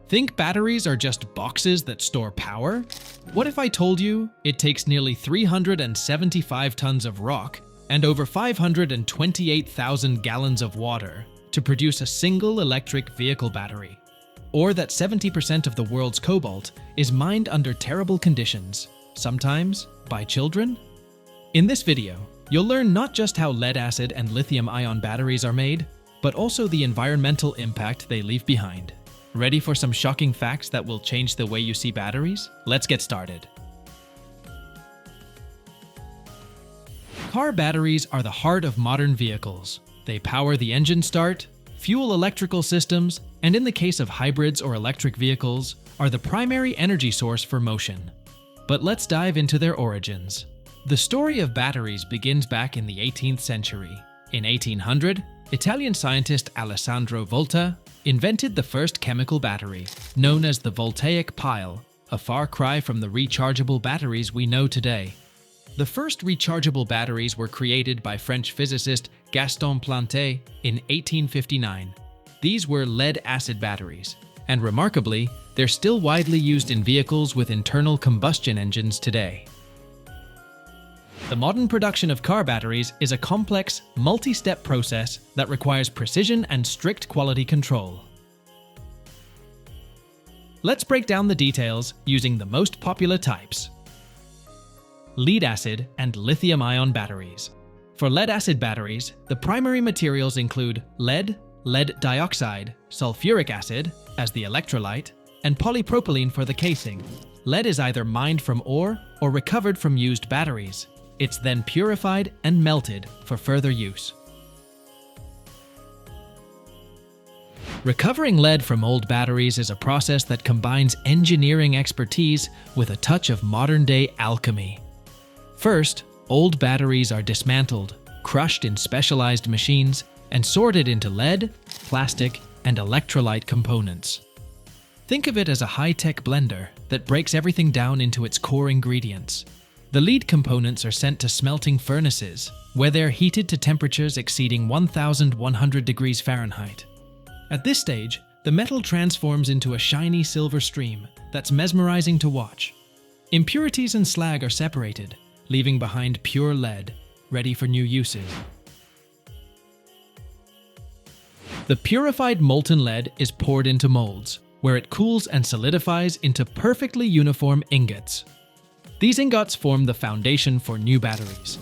Think batteries are just boxes that store power? What if I told you it takes nearly 375 tons of rock and over 528,000 gallons of water to produce a single electric vehicle battery? Or that 70% of the world's cobalt is mined under terrible conditions, sometimes by children? In this video, you'll learn not just how lead-acid and lithium-ion batteries are made, but also the environmental impact they leave behind. Ready for some shocking facts that will change the way you see batteries? Let's get started. Car batteries are the heart of modern vehicles. They power the engine start, fuel electrical systems, and in the case of hybrids or electric vehicles, are the primary energy source for motion. But let's dive into their origins. The story of batteries begins back in the 18th century. In 1800, Italian scientist Alessandro Volta invented the first chemical battery, known as the voltaic pile, a far cry from the rechargeable batteries we know today. The first rechargeable batteries were created by French physicist Gaston Planté in 1859. These were lead-acid batteries, and remarkably, they're still widely used in vehicles with internal combustion engines today. The modern production of car batteries is a complex, multi-step process that requires precision and strict quality control. Let's break down the details using the most popular types. Lead-acid and lithium-ion batteries. For lead-acid batteries, the primary materials include lead, lead dioxide, sulfuric acid as the electrolyte, and polypropylene for the casing. Lead is either mined from ore or recovered from used batteries. It's then purified and melted for further use. Recovering lead from old batteries is a process that combines engineering expertise with a touch of modern-day alchemy. First, old batteries are dismantled, crushed in specialized machines, and sorted into lead, plastic, and electrolyte components. Think of it as a high-tech blender that breaks everything down into its core ingredients. The lead components are sent to smelting furnaces, where they're heated to temperatures exceeding 1,100 degrees Fahrenheit. At this stage, the metal transforms into a shiny silver stream that's mesmerizing to watch. Impurities and slag are separated, leaving behind pure lead, ready for new uses. The purified molten lead is poured into molds, where it cools and solidifies into perfectly uniform ingots. These ingots form the foundation for new batteries.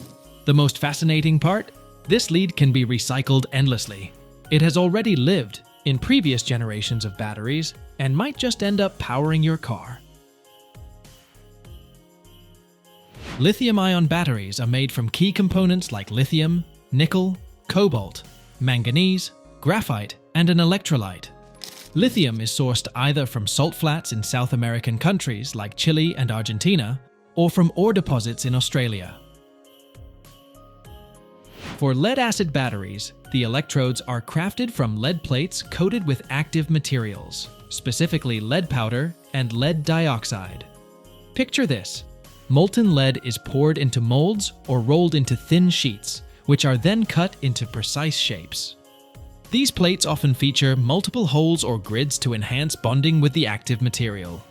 The most fascinating part? This lead can be recycled endlessly. It has already lived in previous generations of batteries and might just end up powering your car. Lithium-ion batteries are made from key components like lithium, nickel, cobalt, manganese, graphite, and an electrolyte. Lithium is sourced either from salt flats in South American countries like Chile and Argentina, or from ore deposits in Australia. For lead-acid batteries, the electrodes are crafted from lead plates coated with active materials, specifically lead powder and lead dioxide. Picture this. Molten lead is poured into molds or rolled into thin sheets, which are then cut into precise shapes. These plates often feature multiple holes or grids to enhance bonding with the active material.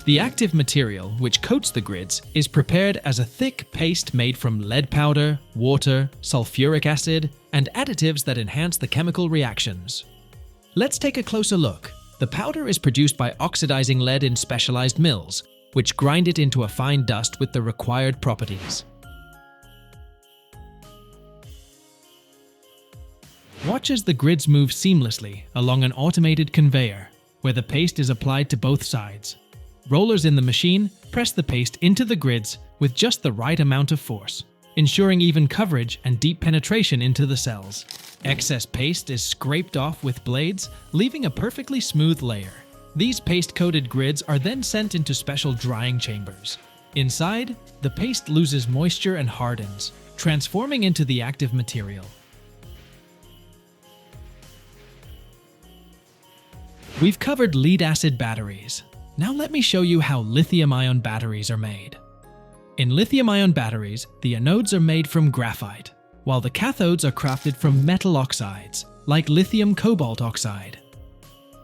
The active material, which coats the grids, is prepared as a thick paste made from lead powder, water, sulfuric acid, and additives that enhance the chemical reactions. Let's take a closer look. The powder is produced by oxidizing lead in specialized mills, which grind it into a fine dust with the required properties. Watch as the grids move seamlessly along an automated conveyor, where the paste is applied to both sides. Rollers in the machine press the paste into the grids with just the right amount of force, ensuring even coverage and deep penetration into the cells. Excess paste is scraped off with blades, leaving a perfectly smooth layer. These paste-coated grids are then sent into special drying chambers. Inside, the paste loses moisture and hardens, transforming into the active material. We've covered lead-acid batteries. Now let me show you how lithium-ion batteries are made. In lithium-ion batteries, the anodes are made from graphite, while the cathodes are crafted from metal oxides, like lithium cobalt oxide.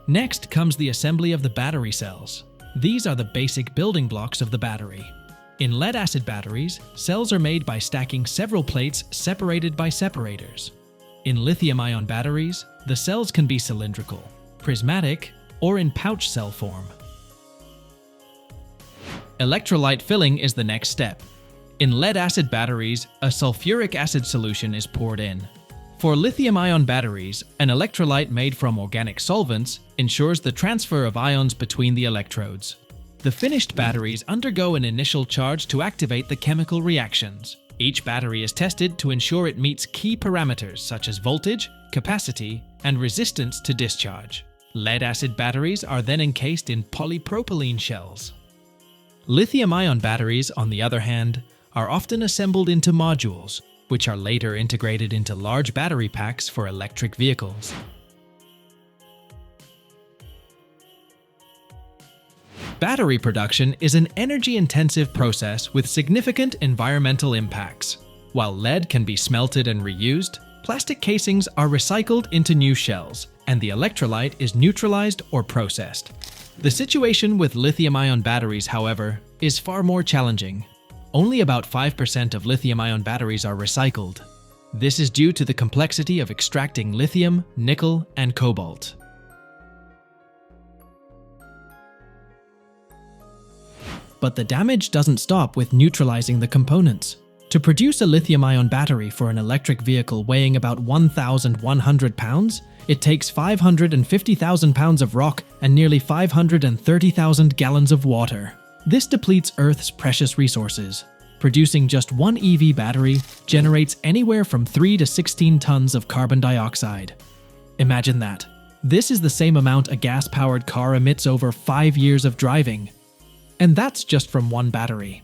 Next comes the assembly of the battery cells. These are the basic building blocks of the battery. In lead-acid batteries, cells are made by stacking several plates separated by separators. In lithium-ion batteries, the cells can be cylindrical, prismatic, or in pouch cell form. Electrolyte filling is the next step. In lead-acid batteries, a sulfuric acid solution is poured in. For lithium-ion batteries, an electrolyte made from organic solvents ensures the transfer of ions between the electrodes. The finished batteries undergo an initial charge to activate the chemical reactions. Each battery is tested to ensure it meets key parameters such as voltage, capacity, and resistance to discharge. Lead-acid batteries are then encased in polypropylene shells. Lithium-ion batteries, on the other hand, are often assembled into modules, which are later integrated into large battery packs for electric vehicles. Battery production is an energy-intensive process with significant environmental impacts. While lead can be smelted and reused, plastic casings are recycled into new shells, and the electrolyte is neutralized or processed. The situation with lithium-ion batteries, however, is far more challenging. Only about 5% of lithium-ion batteries are recycled. This is due to the complexity of extracting lithium, nickel, and cobalt. But the damage doesn't stop with neutralizing the components. To produce a lithium-ion battery for an electric vehicle weighing about 1,100 pounds, it takes 550,000 pounds of rock and nearly 530,000 gallons of water. This depletes Earth's precious resources. Producing just one EV battery generates anywhere from 3 to 16 tons of carbon dioxide. Imagine that. This is the same amount a gas-powered car emits over 5 years of driving. And that's just from one battery.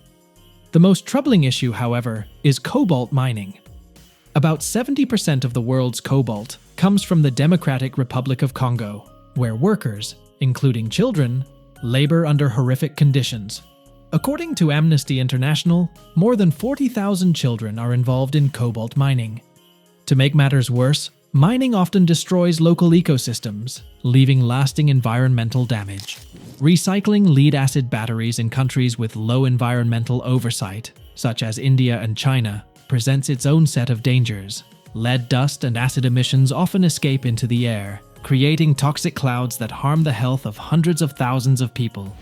The most troubling issue, however, is cobalt mining. About 70% of the world's cobalt comes from the Democratic Republic of Congo, where workers, including children, labor under horrific conditions. According to Amnesty International, more than 40,000 children are involved in cobalt mining. To make matters worse, mining often destroys local ecosystems, leaving lasting environmental damage. Recycling lead-acid batteries in countries with low environmental oversight, such as India and China, presents its own set of dangers. Lead dust and acid emissions often escape into the air, creating toxic clouds that harm the health of hundreds of thousands of people.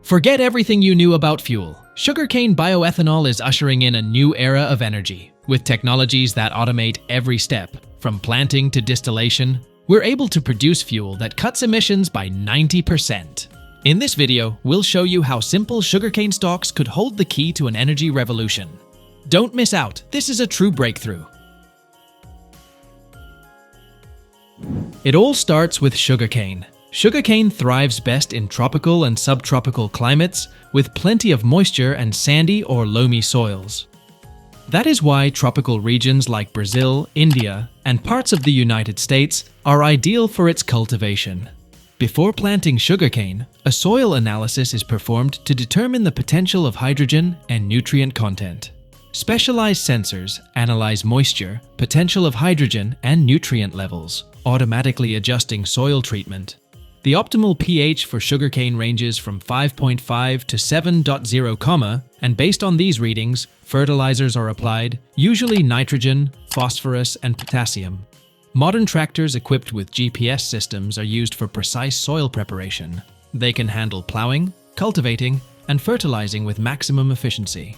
Forget everything you knew about fuel. Sugarcane bioethanol is ushering in a new era of energy. With technologies that automate every step, from planting to distillation, we're able to produce fuel that cuts emissions by 90%. In this video, we'll show you how simple sugarcane stalks could hold the key to an energy revolution. Don't miss out, this is a true breakthrough. It all starts with sugarcane. Sugarcane thrives best in tropical and subtropical climates with plenty of moisture and sandy or loamy soils. That is why tropical regions like Brazil, India, and parts of the United States are ideal for its cultivation. Before planting sugarcane, a soil analysis is performed to determine the potential of hydrogen and nutrient content. Specialized sensors analyze moisture, potential of hydrogen, and nutrient levels, automatically adjusting soil treatment. The optimal pH for sugarcane ranges from 5.5 to 7.0, and based on these readings, fertilizers are applied, usually nitrogen, phosphorus, and potassium. Modern tractors equipped with GPS systems are used for precise soil preparation. They can handle plowing, cultivating, and fertilizing with maximum efficiency.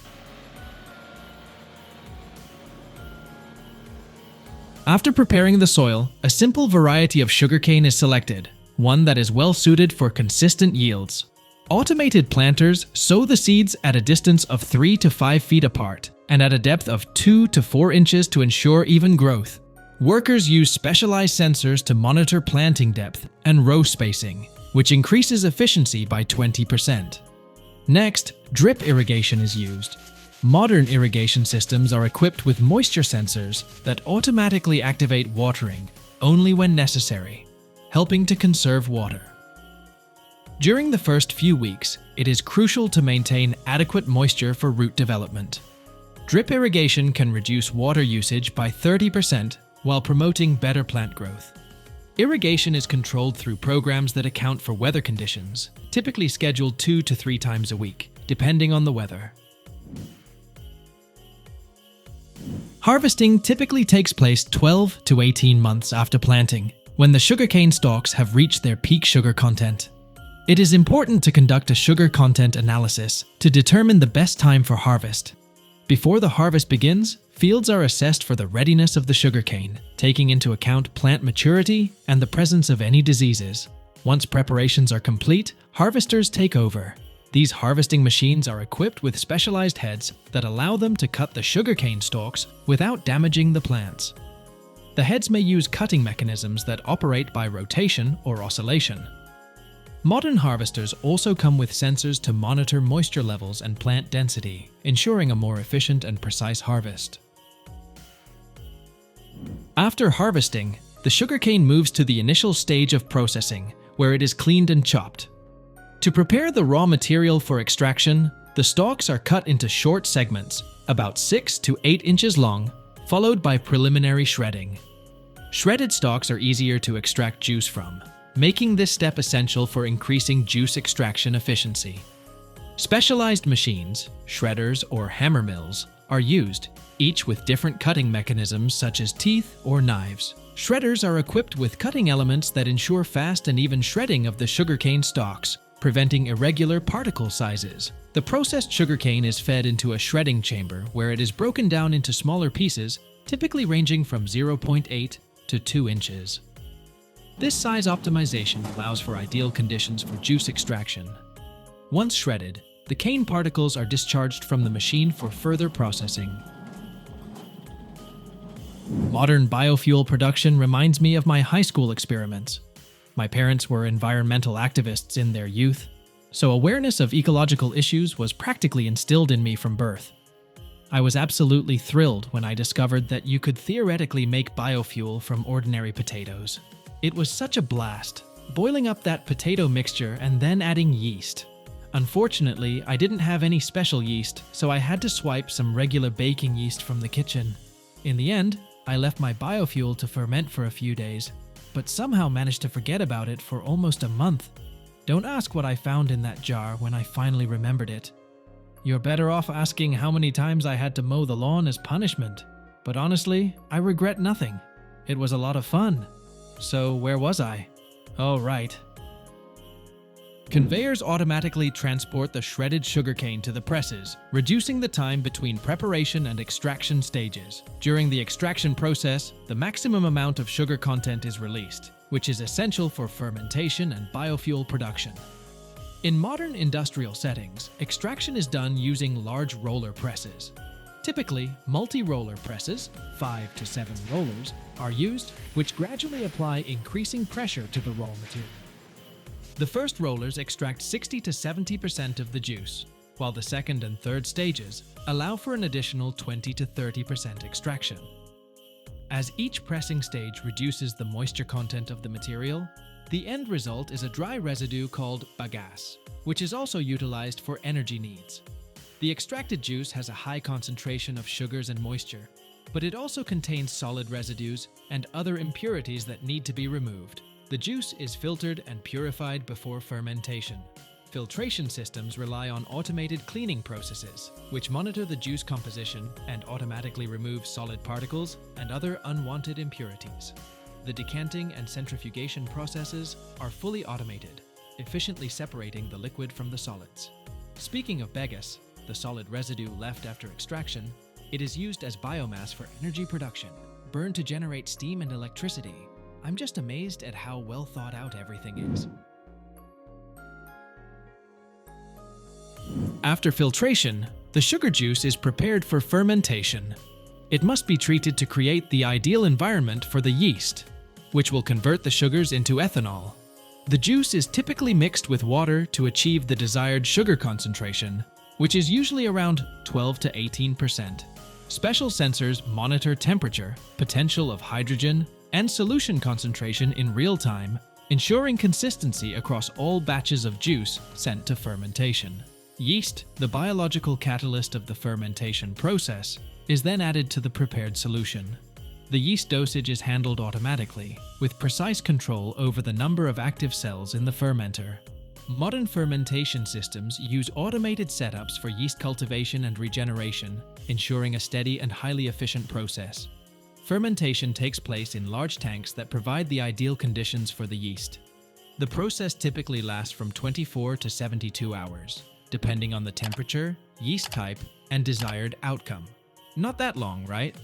After preparing the soil, a simple variety of sugarcane is selected, one that is well suited for consistent yields. Automated planters sow the seeds at a distance of 3 to 5 feet apart and at a depth of 2 to 4 inches to ensure even growth. Workers use specialized sensors to monitor planting depth and row spacing, which increases efficiency by 20%. Next, drip irrigation is used. Modern irrigation systems are equipped with moisture sensors that automatically activate watering only when necessary. helping to conserve water. During the first few weeks, it is crucial to maintain adequate moisture for root development. Drip irrigation can reduce water usage by 30% while promoting better plant growth. Irrigation is controlled through programs that account for weather conditions, typically scheduled 2 to 3 times a week, depending on the weather. Harvesting typically takes place 12 to 18 months after planting, when the sugarcane stalks have reached their peak sugar content. It is important to conduct a sugar content analysis to determine the best time for harvest. Before the harvest begins, fields are assessed for the readiness of the sugarcane, taking into account plant maturity and the presence of any diseases. Once preparations are complete, harvesters take over. These harvesting machines are equipped with specialized heads that allow them to cut the sugarcane stalks without damaging the plants. The heads may use cutting mechanisms that operate by rotation or oscillation. Modern harvesters also come with sensors to monitor moisture levels and plant density, ensuring a more efficient and precise harvest. After harvesting, the sugarcane moves to the initial stage of processing, where it is cleaned and chopped. To prepare the raw material for extraction, the stalks are cut into short segments, about 6 to 8 inches long, followed by preliminary shredding. Shredded stalks are easier to extract juice from, making this step essential for increasing juice extraction efficiency. Specialized machines, shredders or hammer mills, are used, each with different cutting mechanisms such as teeth or knives. Shredders are equipped with cutting elements that ensure fast and even shredding of the sugarcane stalks, preventing irregular particle sizes. The processed sugarcane is fed into a shredding chamber where it is broken down into smaller pieces, typically ranging from 0.8 to 2 inches. This size optimization allows for ideal conditions for juice extraction. Once shredded, the cane particles are discharged from the machine for further processing. Modern biofuel production reminds me of my high school experiments. My parents were environmental activists in their youth, so awareness of ecological issues was practically instilled in me from birth. I was absolutely thrilled when I discovered that you could theoretically make biofuel from ordinary potatoes. It was such a blast, boiling up that potato mixture and then adding yeast. Unfortunately, I didn't have any special yeast, so I had to swipe some regular baking yeast from the kitchen. In the end, I left my biofuel to ferment for a few days, but somehow managed to forget about it for almost a month. Don't ask what I found in that jar when I finally remembered it. You're better off asking how many times I had to mow the lawn as punishment. But honestly, I regret nothing. It was a lot of fun. So where was I? Oh, right. Conveyors automatically transport the shredded sugarcane to the presses, reducing the time between preparation and extraction stages. During the extraction process, the maximum amount of sugar content is released, which is essential for fermentation and biofuel production. In modern industrial settings, extraction is done using large roller presses. Typically, multi-roller presses, 5 to 7 rollers, are used, which gradually apply increasing pressure to the raw material. The first rollers extract 60 to 70% of the juice, while the second and third stages allow for an additional 20 to 30% extraction. As each pressing stage reduces the moisture content of the material, the end result is a dry residue called bagasse, which is also utilized for energy needs. The extracted juice has a high concentration of sugars and moisture, but it also contains solid residues and other impurities that need to be removed. The juice is filtered and purified before fermentation. Filtration systems rely on automated cleaning processes, which monitor the juice composition and automatically remove solid particles and other unwanted impurities. The decanting and centrifugation processes are fully automated, efficiently separating the liquid from the solids. Speaking of bagasse, the solid residue left after extraction, it is used as biomass for energy production, burned to generate steam and electricity. I'm just amazed at how well thought out everything is. After filtration, the sugar juice is prepared for fermentation. It must be treated to create the ideal environment for the yeast, which will convert the sugars into ethanol. The juice is typically mixed with water to achieve the desired sugar concentration, which is usually around 12 to 18%. Special sensors monitor temperature, potential of hydrogen, and solution concentration in real time, ensuring consistency across all batches of juice sent to fermentation. Yeast, the biological catalyst of the fermentation process, is then added to the prepared solution. The yeast dosage is handled automatically, with precise control over the number of active cells in the fermenter. Modern fermentation systems use automated setups for yeast cultivation and regeneration, ensuring a steady and highly efficient process. Fermentation takes place in large tanks that provide the ideal conditions for the yeast. The process typically lasts from 24 to 72 hours, depending on the temperature, yeast type, and desired outcome. Not that long, right?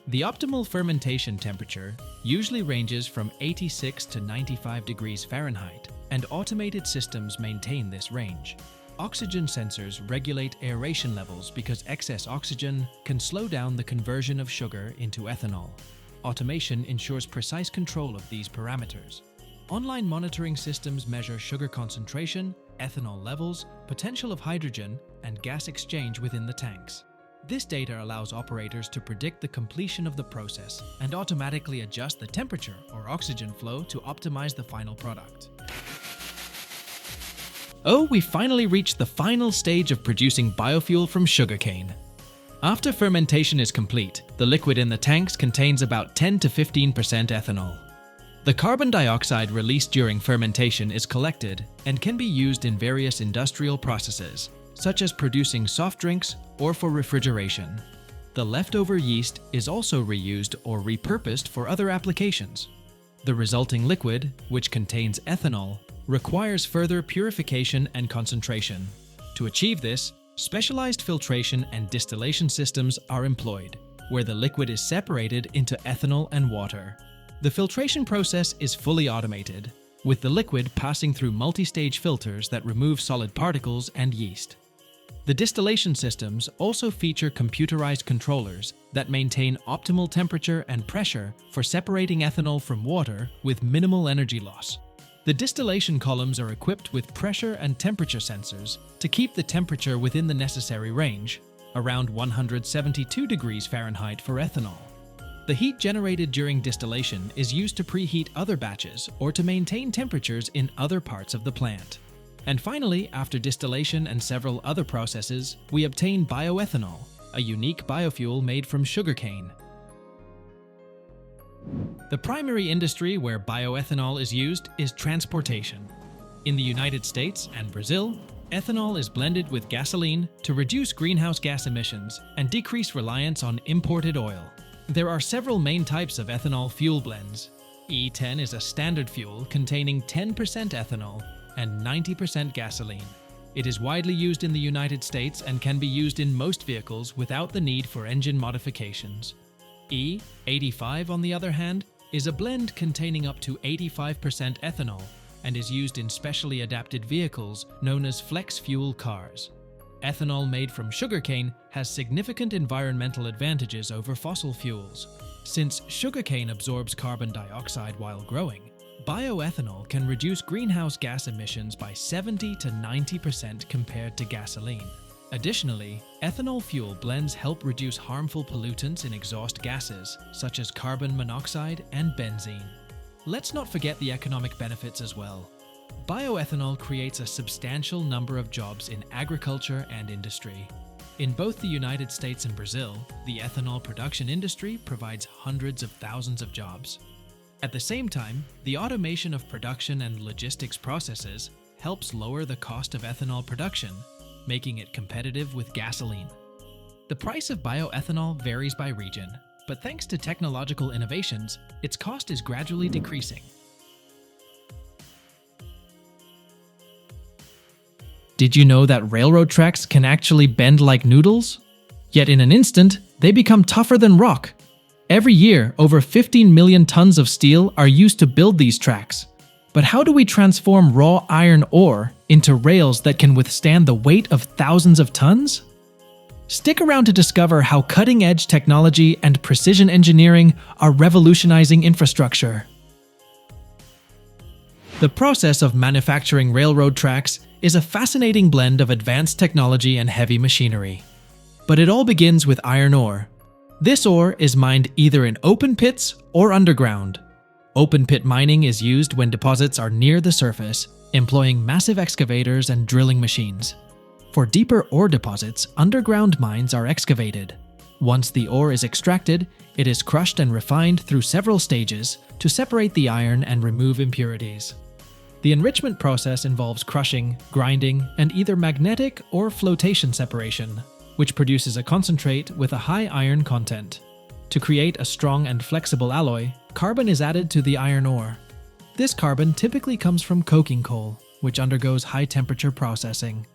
The optimal fermentation temperature usually ranges from 86 to 95 degrees Fahrenheit, and automated systems maintain this range. Oxygen sensors regulate aeration levels because excess oxygen can slow down the conversion of sugar into ethanol. Automation ensures precise control of these parameters. Online monitoring systems measure sugar concentration, ethanol levels, potential of hydrogen, and gas exchange within the tanks. This data allows operators to predict the completion of the process and automatically adjust the temperature or oxygen flow to optimize the final product. Oh, we finally reached the final stage of producing biofuel from sugarcane. After fermentation is complete, the liquid in the tanks contains about 10 to 15% ethanol. The carbon dioxide released during fermentation is collected and can be used in various industrial processes, such as producing soft drinks or for refrigeration. The leftover yeast is also reused or repurposed for other applications. The resulting liquid, which contains ethanol, requires further purification and concentration. To achieve this, specialized filtration and distillation systems are employed, where the liquid is separated into ethanol and water. The filtration process is fully automated, with the liquid passing through multi-stage filters that remove solid particles and yeast. The distillation systems also feature computerized controllers that maintain optimal temperature and pressure for separating ethanol from water with minimal energy loss. The distillation columns are equipped with pressure and temperature sensors to keep the temperature within the necessary range, around 172 degrees Fahrenheit for ethanol. The heat generated during distillation is used to preheat other batches or to maintain temperatures in other parts of the plant. And finally, after distillation and several other processes, we obtain bioethanol, a unique biofuel made from sugarcane. The primary industry where bioethanol is used is transportation. In the United States and Brazil, ethanol is blended with gasoline to reduce greenhouse gas emissions and decrease reliance on imported oil. There are several main types of ethanol fuel blends. E10 is a standard fuel containing 10% ethanol and 90% gasoline. It is widely used in the United States and can be used in most vehicles without the need for engine modifications. E85, on the other hand, is a blend containing up to 85% ethanol and is used in specially adapted vehicles known as flex fuel cars. Ethanol made from sugarcane has significant environmental advantages over fossil fuels. Since sugarcane absorbs carbon dioxide while growing, bioethanol can reduce greenhouse gas emissions by 70 to 90% compared to gasoline. Additionally, ethanol fuel blends help reduce harmful pollutants in exhaust gases, such as carbon monoxide and benzene. Let's not forget the economic benefits as well. Bioethanol creates a substantial number of jobs in agriculture and industry. In both the United States and Brazil, the ethanol production industry provides hundreds of thousands of jobs. At the same time, the automation of production and logistics processes helps lower the cost of ethanol production, making it competitive with gasoline. The price of bioethanol varies by region, but thanks to technological innovations, its cost is gradually decreasing. Did you know that railroad tracks can actually bend like noodles? Yet in an instant, they become tougher than rock. Every year, over 15 million tons of steel are used to build these tracks. But how do we transform raw iron ore into rails that can withstand the weight of thousands of tons? Stick around to discover how cutting-edge technology and precision engineering are revolutionizing infrastructure. The process of manufacturing railroad tracks is a fascinating blend of advanced technology and heavy machinery. But it all begins with iron ore. This ore is mined either in open pits or underground. Open-pit mining is used when deposits are near the surface, employing massive excavators and drilling machines. For deeper ore deposits, underground mines are excavated. Once the ore is extracted, it is crushed and refined through several stages to separate the iron and remove impurities. The enrichment process involves crushing, grinding, and either magnetic or flotation separation, which produces a concentrate with a high iron content. To create a strong and flexible alloy, carbon is added to the iron ore. This carbon typically comes from coking coal, which undergoes high-temperature processing.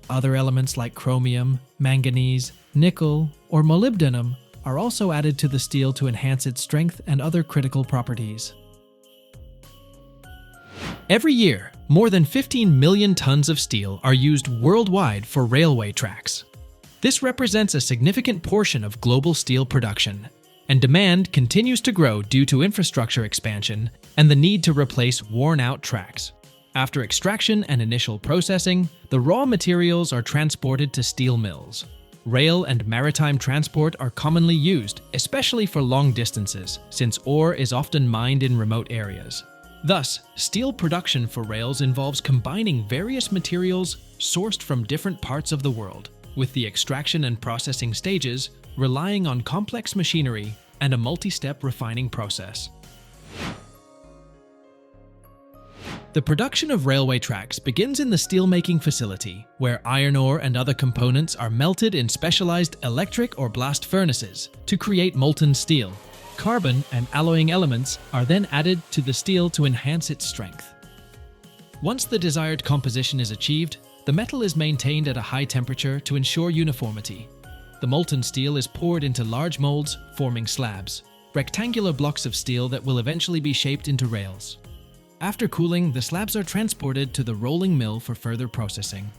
Other elements like chromium, manganese, nickel, or molybdenum are also added to the steel to enhance its strength and other critical properties. Every year, more than 15 million tons of steel are used worldwide for railway tracks. This represents a significant portion of global steel production, and demand continues to grow due to infrastructure expansion and the need to replace worn-out tracks. After extraction and initial processing, the raw materials are transported to steel mills. Rail and maritime transport are commonly used, especially for long distances, since ore is often mined in remote areas. Thus, steel production for rails involves combining various materials sourced from different parts of the world, with the extraction and processing stages relying on complex machinery and a multi-step refining process. The production of railway tracks begins in the steelmaking facility, where iron ore and other components are melted in specialized electric or blast furnaces to create molten steel. Carbon and alloying elements are then added to the steel to enhance its strength. Once the desired composition is achieved, the metal is maintained at a high temperature to ensure uniformity. The molten steel is poured into large molds, forming slabs, rectangular blocks of steel that will eventually be shaped into rails. After cooling, the slabs are transported to the rolling mill for further processing.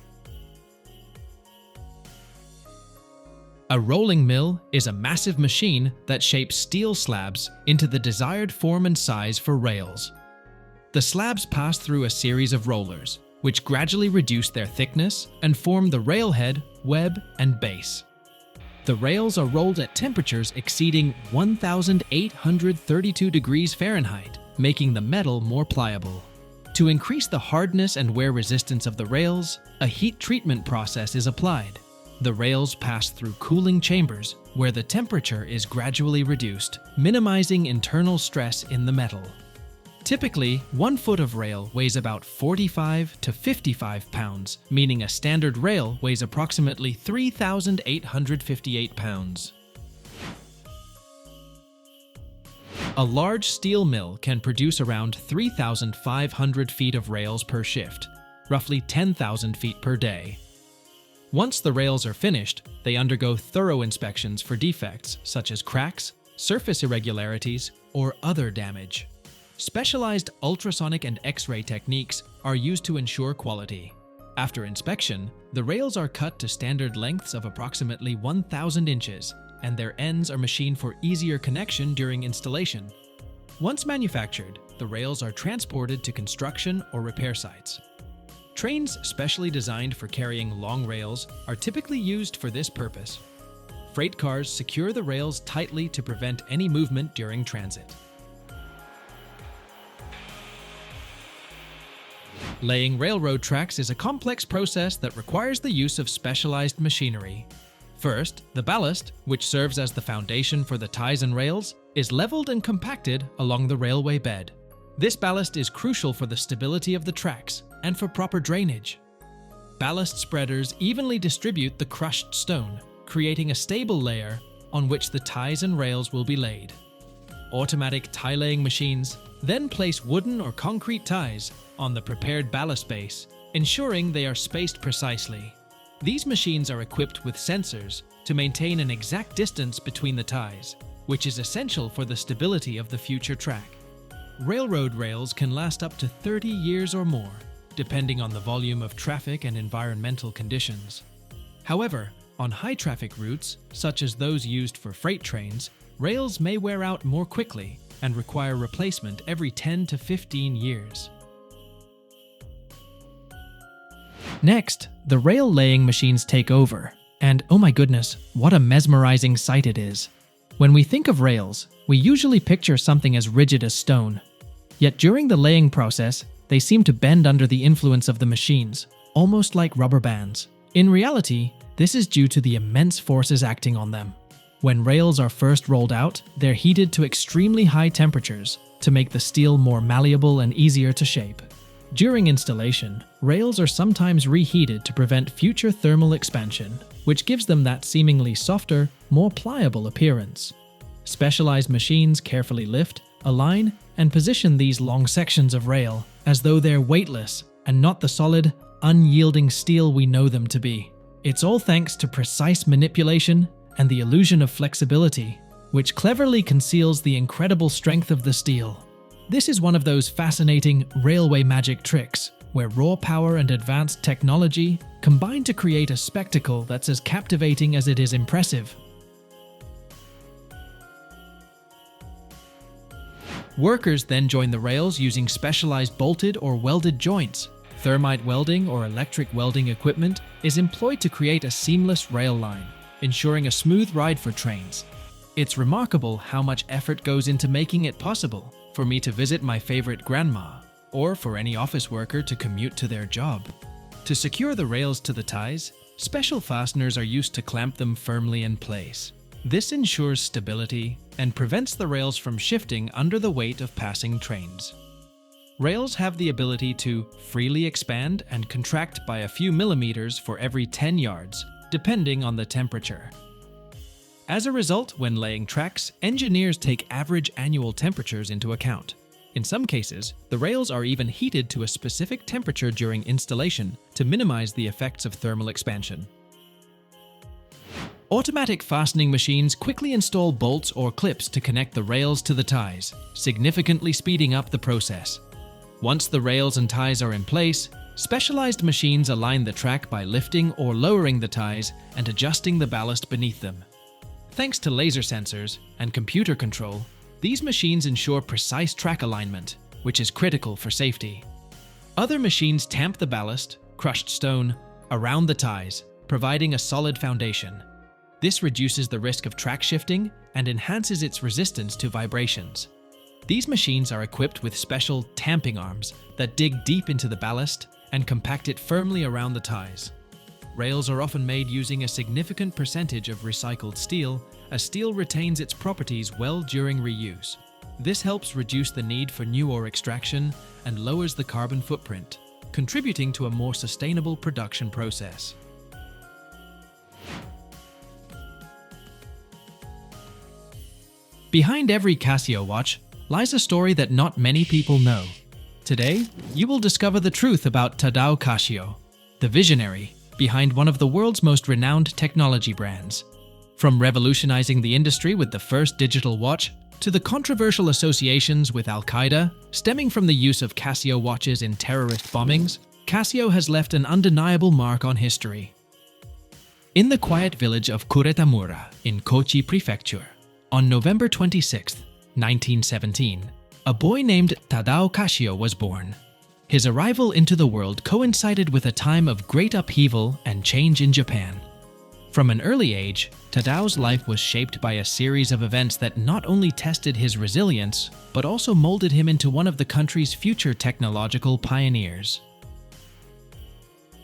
A rolling mill is a massive machine that shapes steel slabs into the desired form and size for rails. The slabs pass through a series of rollers, which gradually reduce their thickness and form the railhead, web, and base. The rails are rolled at temperatures exceeding 1,832 degrees Fahrenheit, making the metal more pliable. To increase the hardness and wear resistance of the rails, a heat treatment process is applied. The rails pass through cooling chambers where the temperature is gradually reduced, minimizing internal stress in the metal. Typically, 1 foot of rail weighs about 45 to 55 pounds, meaning a standard rail weighs approximately 3,858 pounds. A large steel mill can produce around 3,500 feet of rails per shift, roughly 10,000 feet per day. Once the rails are finished, they undergo thorough inspections for defects such as cracks, surface irregularities, or other damage. Specialized ultrasonic and X-ray techniques are used to ensure quality. After inspection, the rails are cut to standard lengths of approximately 1,000 inches, and their ends are machined for easier connection during installation. Once manufactured, the rails are transported to construction or repair sites. Trains specially designed for carrying long rails are typically used for this purpose. Freight cars secure the rails tightly to prevent any movement during transit. Laying railroad tracks is a complex process that requires the use of specialized machinery. First, the ballast, which serves as the foundation for the ties and rails, is leveled and compacted along the railway bed. This ballast is crucial for the stability of the tracks and for proper drainage. Ballast spreaders evenly distribute the crushed stone, creating a stable layer on which the ties and rails will be laid. Automatic tie-laying machines then place wooden or concrete ties on the prepared ballast base, ensuring they are spaced precisely. These machines are equipped with sensors to maintain an exact distance between the ties, which is essential for the stability of the future track. Railroad rails can last up to 30 years or more, depending on the volume of traffic and environmental conditions. However, on high-traffic routes, such as those used for freight trains, rails may wear out more quickly and require replacement every 10 to 15 years. Next, the rail laying machines take over, and oh my goodness, what a mesmerizing sight it is. When we think of rails, we usually picture something as rigid as stone, Yet during the laying process, they seem to bend under the influence of the machines, almost like rubber bands. In reality, this is due to the immense forces acting on them. When rails are first rolled out, they're heated to extremely high temperatures to make the steel more malleable and easier to shape. During installation, rails are sometimes reheated to prevent future thermal expansion, which gives them that seemingly softer, more pliable appearance. Specialized machines carefully lift, align, and position these long sections of rail as though they're weightless and not the solid, unyielding steel we know them to be. It's all thanks to precise manipulation and the illusion of flexibility, which cleverly conceals the incredible strength of the steel. This is one of those fascinating railway magic tricks, where raw power and advanced technology combine to create a spectacle that's as captivating as it is impressive. Workers then join the rails using specialized bolted or welded joints. Thermite welding or electric welding equipment is employed to create a seamless rail line, ensuring a smooth ride for trains. It's remarkable how much effort goes into making it possible for me to visit my favorite grandma, or for any office worker to commute to their job. To secure the rails to the ties, special fasteners are used to clamp them firmly in place. This ensures stability and prevents the rails from shifting under the weight of passing trains. Rails have the ability to freely expand and contract by a few millimeters for every 10 yards, depending on the temperature. As a result, when laying tracks, engineers take average annual temperatures into account. In some cases, the rails are even heated to a specific temperature during installation to minimize the effects of thermal expansion. Automatic fastening machines quickly install bolts or clips to connect the rails to the ties, significantly speeding up the process. Once the rails and ties are in place, specialized machines align the track by lifting or lowering the ties and adjusting the ballast beneath them. Thanks to laser sensors and computer control, these machines ensure precise track alignment, which is critical for safety. Other machines tamp the ballast, crushed stone, around the ties, providing a solid foundation. This reduces the risk of track shifting and enhances its resistance to vibrations. These machines are equipped with special tamping arms that dig deep into the ballast and compact it firmly around the ties. Rails are often made using a significant percentage of recycled steel, as steel retains its properties well during reuse. This helps reduce the need for new ore extraction and lowers the carbon footprint, contributing to a more sustainable production process. Behind every Casio watch lies a story that not many people know. Today, you will discover the truth about Tadao Casio, the visionary behind one of the world's most renowned technology brands. From revolutionizing the industry with the first digital watch, to the controversial associations with Al-Qaeda stemming from the use of Casio watches in terrorist bombings, Casio has left an undeniable mark on history. In the quiet village of Kuretamura in Kochi Prefecture, on November 26, 1917, a boy named Tadao Casio was born. His arrival into the world coincided with a time of great upheaval and change in Japan. From an early age, Tadao's life was shaped by a series of events that not only tested his resilience, but also molded him into one of the country's future technological pioneers.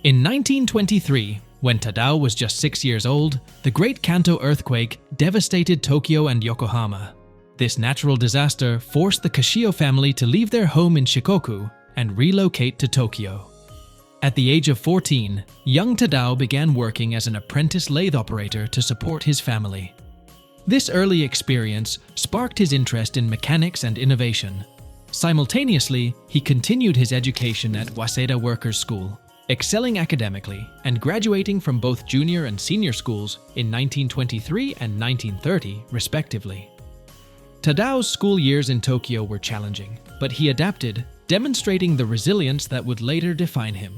In 1923, when Tadao was just 6 years old, the Great Kanto earthquake devastated Tokyo and Yokohama. This natural disaster forced the Casio family to leave their home in Shikoku and relocate to Tokyo. At the age of 14, young Tadao began working as an apprentice lathe operator to support his family. This early experience sparked his interest in mechanics and innovation. Simultaneously, he continued his education at Waseda Workers' School, excelling academically and graduating from both junior and senior schools in 1923 and 1930, respectively. Tadao's school years in Tokyo were challenging, but he adapted, demonstrating the resilience that would later define him.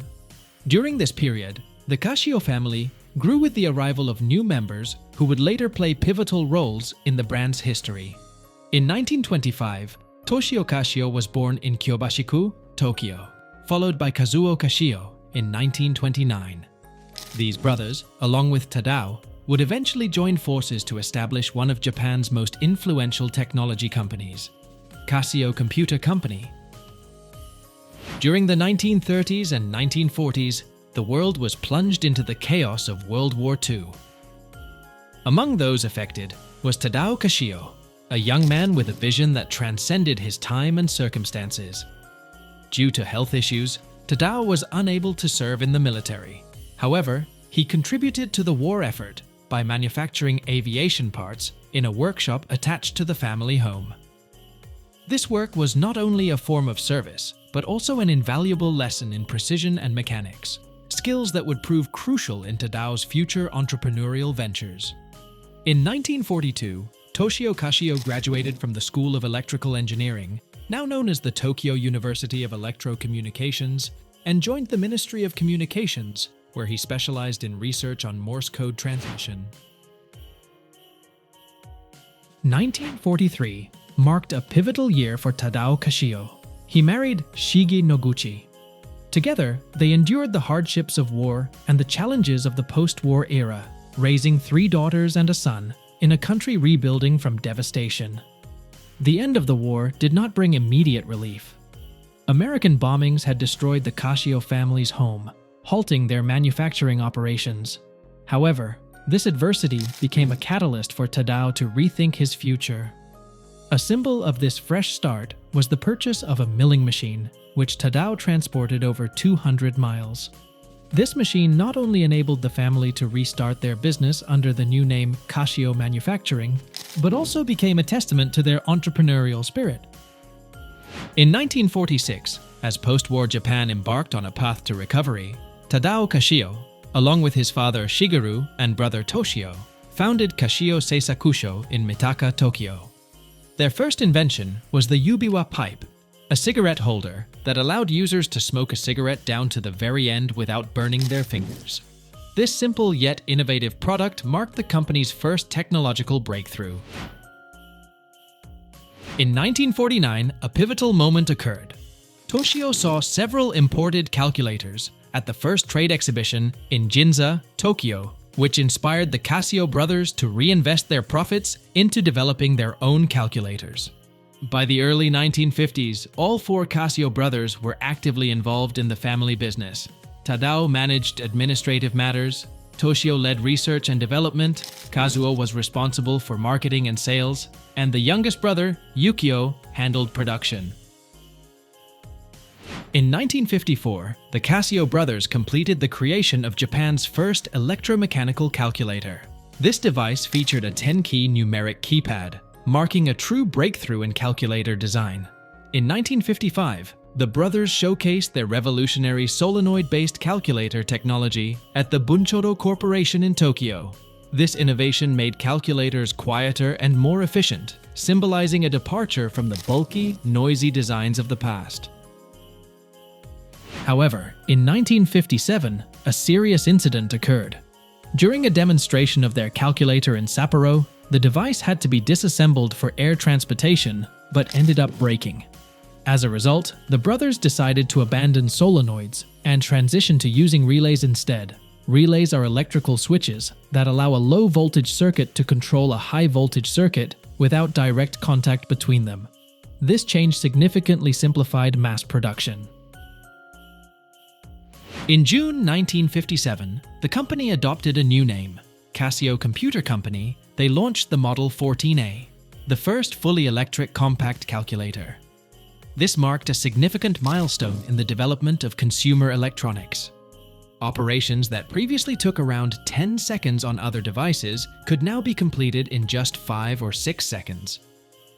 During this period, the Casio family grew with the arrival of new members who would later play pivotal roles in the brand's history. In 1925, Toshio Casio was born in Kyobashiku, Tokyo, followed by Kazuo Casio in 1929. These brothers, along with Tadao, would eventually join forces to establish one of Japan's most influential technology companies, Casio Computer Company, During the 1930s and 1940s, the world was plunged into the chaos of World War II. Among those affected was Tadao Casio, a young man with a vision that transcended his time and circumstances. Due to health issues, Tadao was unable to serve in the military. However, he contributed to the war effort by manufacturing aviation parts in a workshop attached to the family home. This work was not only a form of service, but also an invaluable lesson in precision and mechanics, skills that would prove crucial in Tadao's future entrepreneurial ventures. In 1942, Toshio Casio graduated from the School of Electrical Engineering, now known as the Tokyo University of Electrocommunications, and joined the Ministry of Communications, where he specialized in research on Morse code transmission. 1943 marked a pivotal year for Tadao Casio. He married Shigi Noguchi. Together, they endured the hardships of war and the challenges of the post-war era, raising 3 daughters and a son in a country rebuilding from devastation. The end of the war did not bring immediate relief. American bombings had destroyed the Casio family's home, halting their manufacturing operations. However, this adversity became a catalyst for Tadao to rethink his future. A symbol of this fresh start was the purchase of a milling machine, which Tadao transported over 200 miles. This machine not only enabled the family to restart their business under the new name Casio Manufacturing, but also became a testament to their entrepreneurial spirit. In 1946, as post-war Japan embarked on a path to recovery, Tadao Casio, along with his father Shigeru and brother Toshio, founded Casio Seisakusho in Mitaka, Tokyo. Their first invention was the Yubiwa pipe, a cigarette holder that allowed users to smoke a cigarette down to the very end without burning their fingers. This simple yet innovative product marked the company's first technological breakthrough. In 1949, a pivotal moment occurred. Toshio saw several imported calculators at the first trade exhibition in Ginza, Tokyo, which inspired the Casio brothers to reinvest their profits into developing their own calculators. By the early 1950s, all 4 Casio brothers were actively involved in the family business. Tadao managed administrative matters, Toshio led research and development, Kazuo was responsible for marketing and sales, and the youngest brother, Yukio, handled production. In 1954, the Casio brothers completed the creation of Japan's first electromechanical calculator. This device featured a 10-key numeric keypad, marking a true breakthrough in calculator design. In 1955, the brothers showcased their revolutionary solenoid-based calculator technology at the Bunchodo Corporation in Tokyo. This innovation made calculators quieter and more efficient, symbolizing a departure from the bulky, noisy designs of the past. However, in 1957, a serious incident occurred. During a demonstration of their calculator in Sapporo, the device had to be disassembled for air transportation, but ended up breaking. As a result, the brothers decided to abandon solenoids and transition to using relays instead. Relays are electrical switches that allow a low-voltage circuit to control a high-voltage circuit without direct contact between them. This change significantly simplified mass production. In June 1957, the company adopted a new name, Casio Computer Company. They launched the Model 14A, the first fully electric compact calculator. This marked a significant milestone in the development of consumer electronics. Operations that previously took around 10 seconds on other devices could now be completed in just 5 or 6 seconds.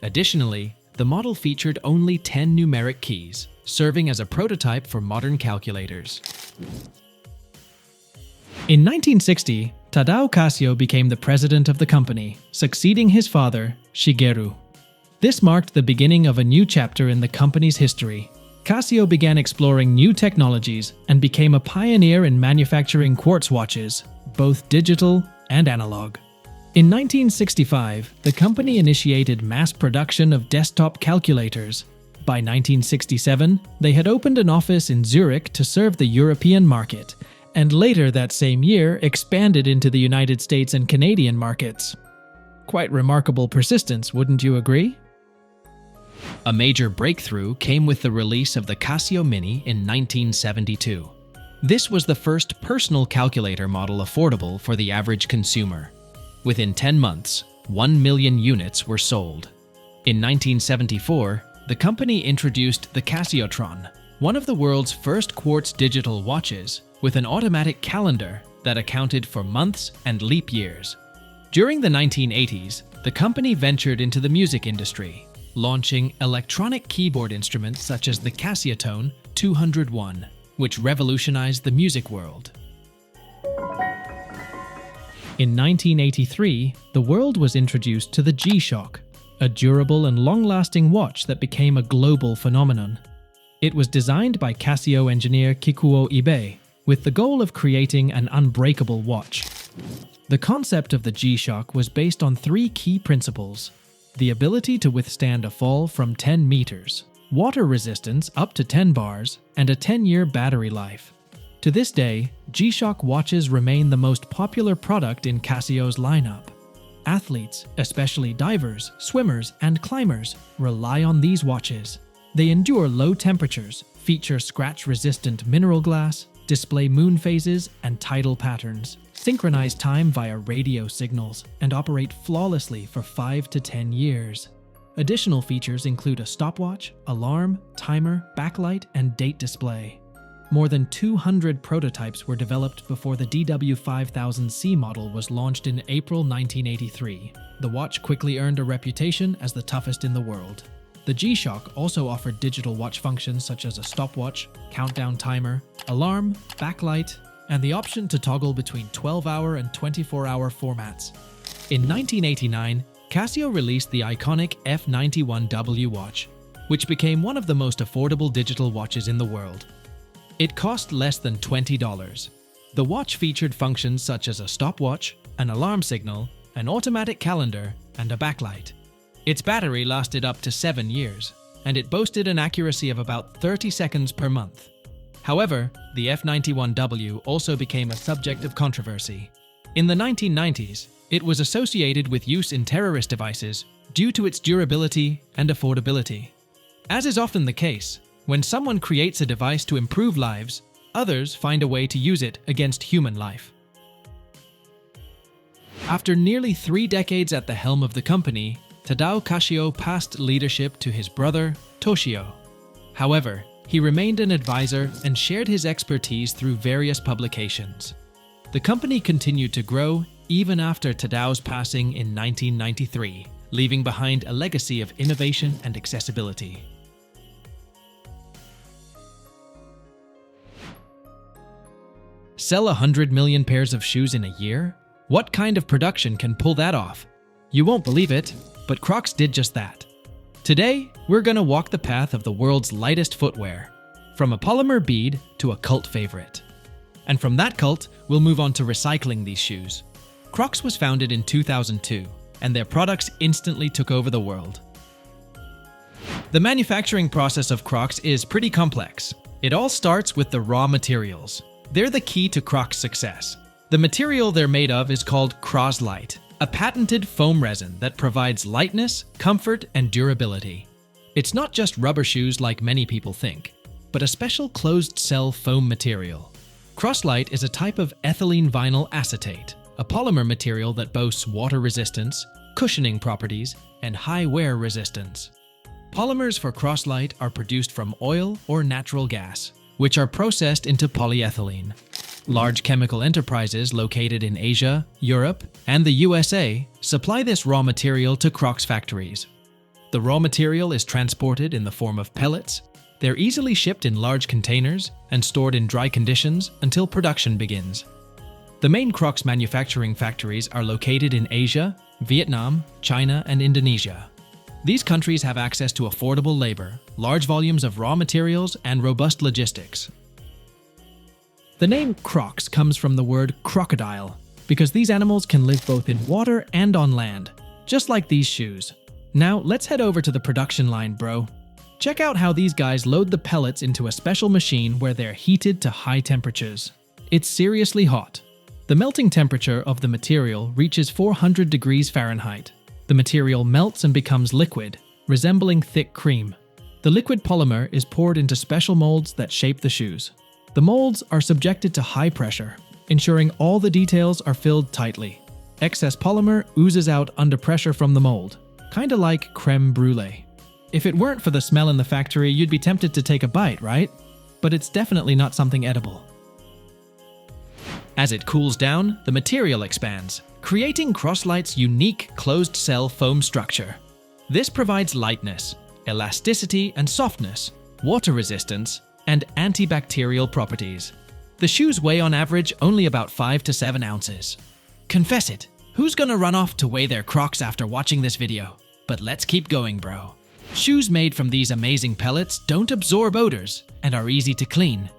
Additionally, the model featured only 10 numeric keys, serving as a prototype for modern calculators. In 1960, Tadao Casio became the president of the company, succeeding his father, Shigeru. This marked the beginning of a new chapter in the company's history. Casio began exploring new technologies and became a pioneer in manufacturing quartz watches, both digital and analog. In 1965, the company initiated mass production of desktop calculators. By 1967, they had opened an office in Zurich to serve the European market, and later that same year expanded into the United States and Canadian markets. Quite remarkable persistence, wouldn't you agree? A major breakthrough came with the release of the Casio Mini in 1972. This was the first personal calculator model affordable for the average consumer. Within 10 months, 1 million units were sold. In 1974, the company introduced the Casiotron, one of the world's first quartz digital watches with an automatic calendar that accounted for months and leap years. During the 1980s, the company ventured into the music industry, launching electronic keyboard instruments such as the Casiotone 201, which revolutionized the music world. In 1983, the world was introduced to the G-Shock, a durable and long-lasting watch that became a global phenomenon. It was designed by Casio engineer Kikuo Ibe, with the goal of creating an unbreakable watch. The concept of the G-Shock was based on 3 key principles: the ability to withstand a fall from 10 meters, water resistance up to 10 bars, and a 10-year battery life. To this day, G-Shock watches remain the most popular product in Casio's lineup. Athletes, especially divers, swimmers, and climbers, rely on these watches. They endure low temperatures, feature scratch-resistant mineral glass, display moon phases and tidal patterns, synchronize time via radio signals, and operate flawlessly for 5 to 10 years. Additional features include a stopwatch, alarm, timer, backlight, and date display. More than 200 prototypes were developed before the DW5000C model was launched in April 1983. The watch quickly earned a reputation as the toughest in the world. The G-Shock also offered digital watch functions such as a stopwatch, countdown timer, alarm, backlight, and the option to toggle between 12-hour and 24-hour formats. In 1989, Casio released the iconic F91W watch, which became one of the most affordable digital watches in the world. It cost less than $20. The watch featured functions such as a stopwatch, an alarm signal, an automatic calendar, and a backlight. Its battery lasted up to 7 years, and it boasted an accuracy of about 30 seconds per month. However, the F91W also became a subject of controversy. In the 1990s, it was associated with use in terrorist devices due to its durability and affordability. As is often the case, when someone creates a device to improve lives, others find a way to use it against human life. After nearly 3 decades at the helm of the company, Tadao Casio passed leadership to his brother, Toshio. However, he remained an advisor and shared his expertise through various publications. The company continued to grow even after Tadao's passing in 1993, leaving behind a legacy of innovation and accessibility. Sell 100 million pairs of shoes in a year? What kind of production can pull that off? You won't believe it, but Crocs did just that. Today, we're gonna walk the path of the world's lightest footwear, from a polymer bead to a cult favorite. And from that cult, we'll move on to recycling these shoes. Crocs was founded in 2002, and their products instantly took over the world. The manufacturing process of Crocs is pretty complex. It all starts with the raw materials. They're the key to Crocs' success. The material they're made of is called Croslite, a patented foam resin that provides lightness, comfort, and durability. It's not just rubber shoes like many people think, but a special closed-cell foam material. Croslite is a type of ethylene vinyl acetate, a polymer material that boasts water resistance, cushioning properties, and high wear resistance. Polymers for Croslite are produced from oil or natural gas, which are processed into polyethylene. Large chemical enterprises located in Asia, Europe, and the USA supply this raw material to Crocs factories. The raw material is transported in the form of pellets. They're easily shipped in large containers and stored in dry conditions until production begins. The main Crocs manufacturing factories are located in Asia, Vietnam, China, and Indonesia. These countries have access to affordable labor, large volumes of raw materials, and robust logistics. The name Crocs comes from the word crocodile, because these animals can live both in water and on land, just like these shoes. Now, let's head over to the production line, bro. Check out how these guys load the pellets into a special machine where they're heated to high temperatures. It's seriously hot. The melting temperature of the material reaches 400 degrees Fahrenheit. The material melts and becomes liquid, resembling thick cream. The liquid polymer is poured into special molds that shape the shoes. The molds are subjected to high pressure, ensuring all the details are filled tightly. Excess polymer oozes out under pressure from the mold, kinda like creme brulee. If it weren't for the smell in the factory, you'd be tempted to take a bite, right? But it's definitely not something edible. As it cools down, the material expands, creating Croslite's unique closed-cell foam structure. This provides lightness, elasticity and softness, water resistance, and antibacterial properties. The shoes weigh on average only about 5 to 7 ounces. Confess it, who's gonna run off to weigh their Crocs after watching this video? But let's keep going, bro. Shoes made from these amazing pellets don't absorb odors and are easy to clean.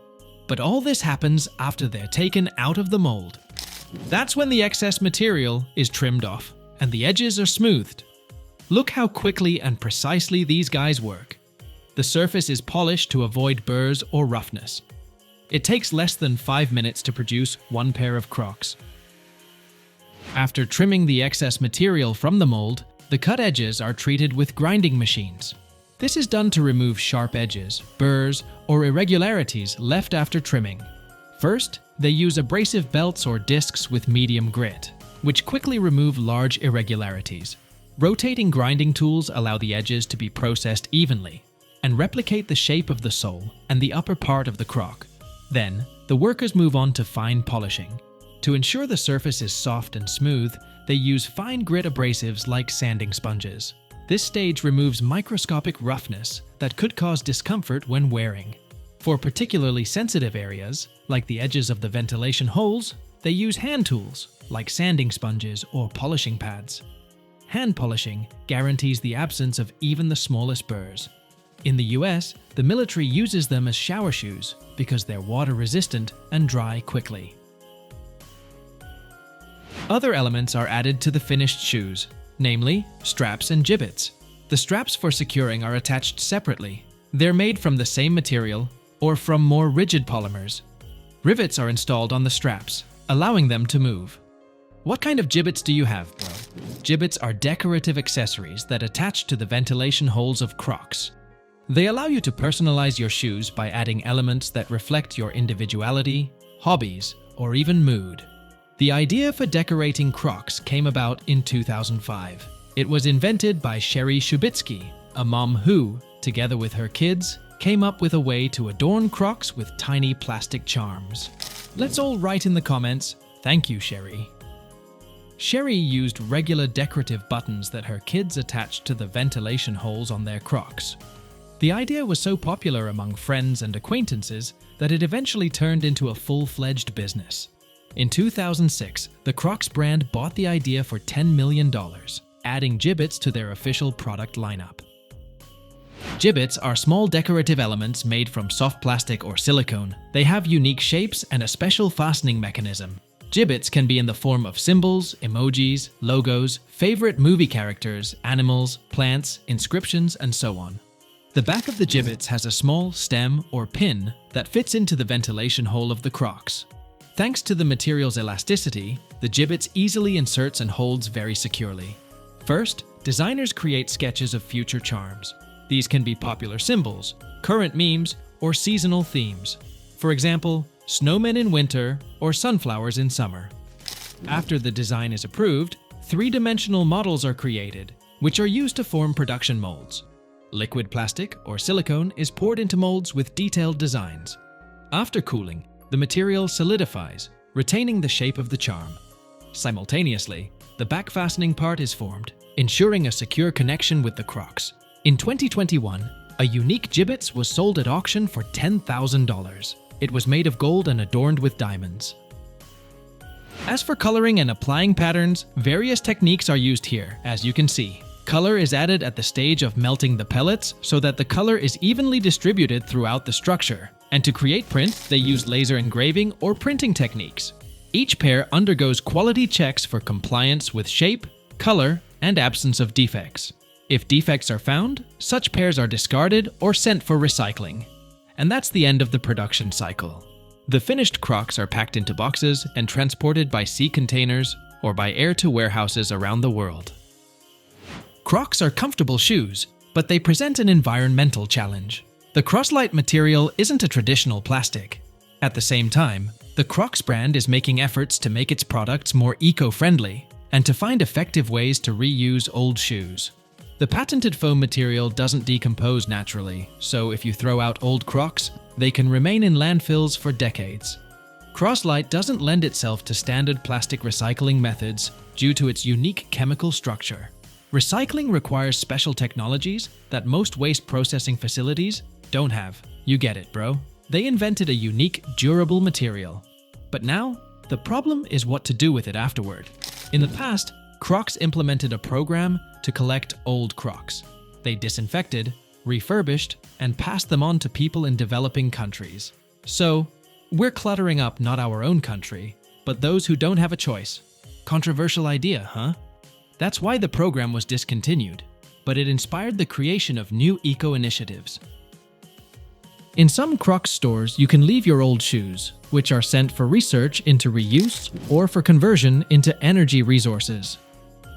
But all this happens after they're taken out of the mold. That's when the excess material is trimmed off and the edges are smoothed. Look how quickly and precisely these guys work. The surface is polished to avoid burrs or roughness. It takes less than 5 minutes to produce one pair of Crocs. After trimming the excess material from the mold, the cut edges are treated with grinding machines. This is done to remove sharp edges, burrs, or irregularities left after trimming. First, they use abrasive belts or discs with medium grit, which quickly remove large irregularities. Rotating grinding tools allow the edges to be processed evenly and replicate the shape of the sole and the upper part of the Croc. Then, the workers move on to fine polishing. To ensure the surface is soft and smooth, they use fine grit abrasives like sanding sponges. This stage removes microscopic roughness that could cause discomfort when wearing. For particularly sensitive areas, like the edges of the ventilation holes, they use hand tools, like sanding sponges or polishing pads. Hand polishing guarantees the absence of even the smallest burrs. In the US, the military uses them as shower shoes because they're water-resistant and dry quickly. Other elements are added to the finished shoes, namely straps and gibbets. The straps for securing are attached separately. They're made from the same material or from more rigid polymers. Rivets are installed on the straps, allowing them to move. What kind of gibbets do you have, bro? Gibbets are decorative accessories that attach to the ventilation holes of Crocs. They allow you to personalize your shoes by adding elements that reflect your individuality, hobbies, or even mood. The idea for decorating Crocs came about in 2005. It was invented by Sherry Shubitsky, a mom who, together with her kids, came up with a way to adorn Crocs with tiny plastic charms. Let's all write in the comments, "Thank you, Sherry." Sherry used regular decorative buttons that her kids attached to the ventilation holes on their Crocs. The idea was so popular among friends and acquaintances that it eventually turned into a full-fledged business. In 2006, the Crocs brand bought the idea for $10 million, adding gibbets to their official product lineup. Gibbets are small decorative elements made from soft plastic or silicone. They have unique shapes and a special fastening mechanism. Gibbets can be in the form of symbols, emojis, logos, favorite movie characters, animals, plants, inscriptions, and so on. The back of the gibbets has a small stem or pin that fits into the ventilation hole of the Crocs. Thanks to the material's elasticity, the gibbets easily inserts and holds very securely. First, designers create sketches of future charms. These can be popular symbols, current memes, or seasonal themes. For example, snowmen in winter or sunflowers in summer. After the design is approved, three-dimensional models are created, which are used to form production molds. Liquid plastic or silicone is poured into molds with detailed designs. After cooling, the material solidifies, retaining the shape of the charm. Simultaneously, the back fastening part is formed, ensuring a secure connection with the Crocs. In 2021, a unique gibbets was sold at auction for $10,000. It was made of gold and adorned with diamonds. As for coloring and applying patterns, various techniques are used here, as you can see. Color is added at the stage of melting the pellets so that the color is evenly distributed throughout the structure. And to create print, they use laser engraving or printing techniques. Each pair undergoes quality checks for compliance with shape, color, and absence of defects. If defects are found, such pairs are discarded or sent for recycling. And that's the end of the production cycle. The finished Crocs are packed into boxes and transported by sea containers or by air to warehouses around the world. Crocs are comfortable shoes, but they present an environmental challenge. The Croslite material isn't a traditional plastic. At the same time, the Crocs brand is making efforts to make its products more eco-friendly and to find effective ways to reuse old shoes. The patented foam material doesn't decompose naturally, so if you throw out old Crocs, they can remain in landfills for decades. Croslite doesn't lend itself to standard plastic recycling methods due to its unique chemical structure. Recycling requires special technologies that most waste processing facilities don't have. You get it, bro. They invented a unique, durable material. But now, the problem is what to do with it afterward. In the past, Crocs implemented a program to collect old Crocs. They disinfected, refurbished, and passed them on to people in developing countries. So, we're cluttering up not our own country, but those who don't have a choice. Controversial idea, huh? That's why the program was discontinued, but it inspired the creation of new eco-initiatives. In some Crocs stores, you can leave your old shoes, which are sent for research into reuse or for conversion into energy resources.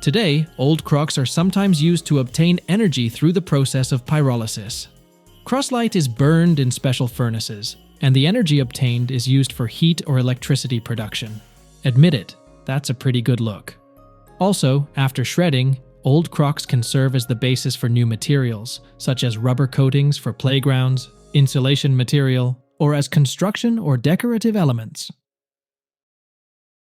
Today, old Crocs are sometimes used to obtain energy through the process of pyrolysis. Croslite is burned in special furnaces, and the energy obtained is used for heat or electricity production. Admit it, that's a pretty good look. Also, after shredding, old Crocs can serve as the basis for new materials, such as rubber coatings for playgrounds, insulation material, or as construction or decorative elements.